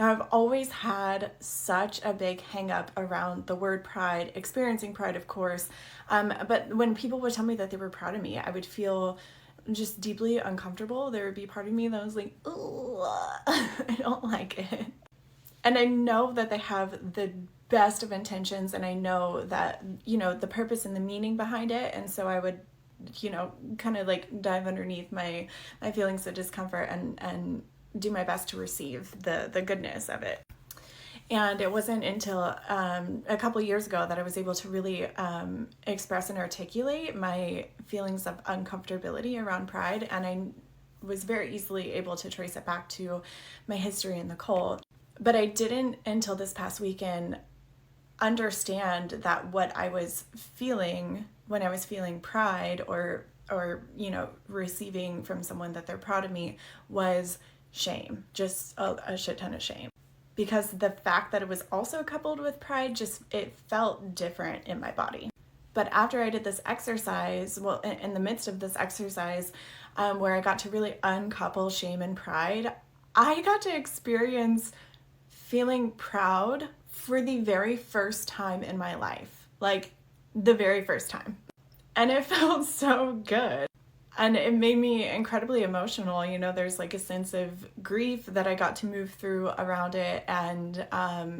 Now, I've always had such a big hang up around the word pride, experiencing pride, of course. But when people would tell me that they were proud of me, I would feel just deeply uncomfortable. There would be part of me that was like, ooh, I don't like it. And I know that they have the best of intentions, and I know that, the purpose and the meaning behind it. And so I would, kind of like dive underneath my feelings of discomfort and do my best to receive the goodness of it. And it wasn't until a couple years ago that I was able to really express and articulate my feelings of uncomfortability around pride. And I was very easily able to trace it back to my history in the cult. But I didn't until this past weekend understand that what I was feeling when I was feeling pride or receiving from someone that they're proud of me was shame, just a shit ton of shame. Because the fact that it was also coupled with pride, it felt different in my body. But after I did this exercise, in the midst of this exercise, where I got to really uncouple shame and pride, I got to experience feeling proud for the very first time in my life. Like, the very first time. And it felt so good. And it made me incredibly emotional. There's like a sense of grief that I got to move through around it, and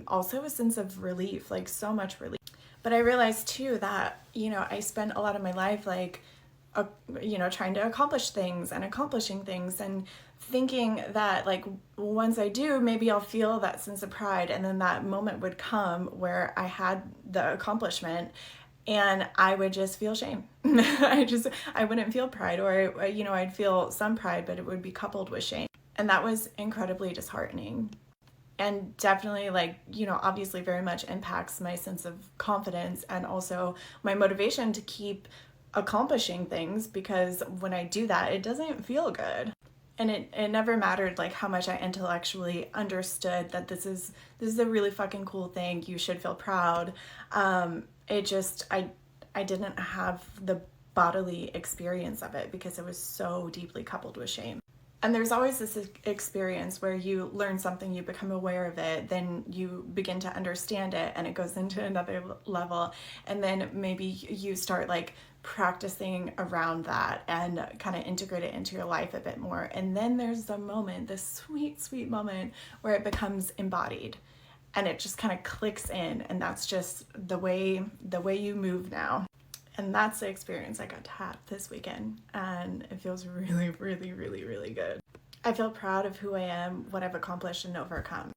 also a sense of relief, like so much relief. But I realized too that, I spent a lot of my life like, trying to accomplish things and accomplishing things and thinking that like once I do, maybe I'll feel that sense of pride, and then that moment would come where I had the accomplishment and I would just feel shame. I wouldn't feel pride, or, I'd feel some pride, but it would be coupled with shame. And that was incredibly disheartening. And definitely obviously very much impacts my sense of confidence and also my motivation to keep accomplishing things, because when I do that, it doesn't feel good. And it never mattered like how much I intellectually understood that this is a really fucking cool thing, you should feel proud. I didn't have the bodily experience of it because it was so deeply coupled with shame. And there's always this experience where you learn something, you become aware of it, then you begin to understand it, and it goes into another level. And then maybe you start like practicing around that and kind of integrate it into your life a bit more. And then there's the moment, this sweet, sweet moment where it becomes embodied. And it just kind of clicks in, and that's just the way you move now. And that's the experience I got to have this weekend, and it feels really, really, really, really good. I feel proud of who I am, what I've accomplished and overcome.